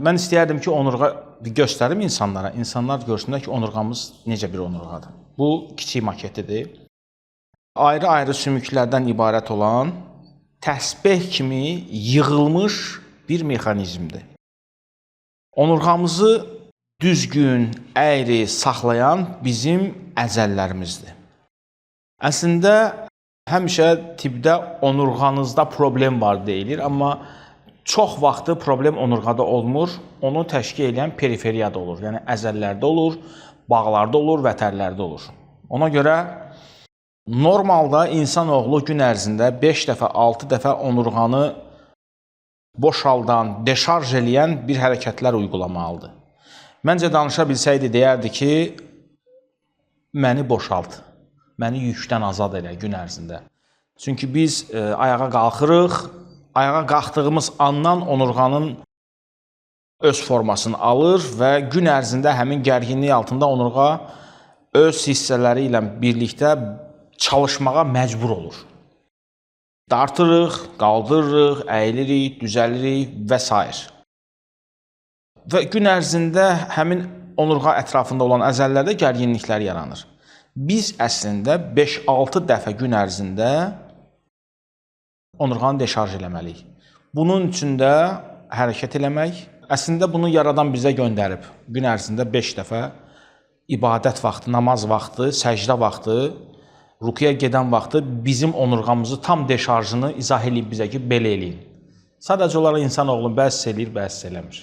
Mən istəyərdim ki, onurğa göstərim insanlara. İnsanlar görsünlər ki, onurğamız necə bir onurğadır. Bu kiçik maketidir. Ayrı-ayrı sümüklərdən ibarət olan təsbeh kimi yığılmış bir mexanizmdir. Onurğamızı düzgün, əyri saxlayan bizim əzəllərimizdir. Əslində, həmişə tibbdə onurğanızda problem var deyilir, amma çox vaxtı problem onurğada olmur, onu təşkil edən periferiyada olur. Yəni, əzəllərdə olur, bağlarda olur, vətərlərdə olur. Ona görə normalda insanoğlu gün ərzində 5 dəfə, 6 dəfə onurğanı boşaldan, deşarj eləyən bir hərəkətlər uygulamalıdır. Məncə, danışa bilsəydi, deyərdi ki, məni boşalt, məni yükdən azad elə gün ərzində. Çünki biz ayağa qalxırıq, ayağa qalxdığımız andan onurğanın öz formasını alır və gün ərzində həmin gərginlik altında onurğa öz hissələri ilə birlikdə çalışmağa məcbur olur. Dartırıq, qaldırırıq, əyilirik, düzəlirik və s. Və gün ərzində həmin onurğa ətrafında olan əzəllərdə gərginliklər yaranır. Biz əslində 5-6 dəfə gün ərzində onurğanı deşarj eləməliyik. Bunun üçün də hərəkət eləmək, əslində bunu yaradan bizə göndərib. Gün ərzində 5 dəfə ibadət vaxtı, namaz vaxtı, səcdə vaxtı, rukuya gedən vaxtı bizim onurğamızı tam deşarjını izah eləyib bizə ki, belə eləyin. Sadəcə olaraq insanoğlu bəzisi eləyir, bəzisi eləmir.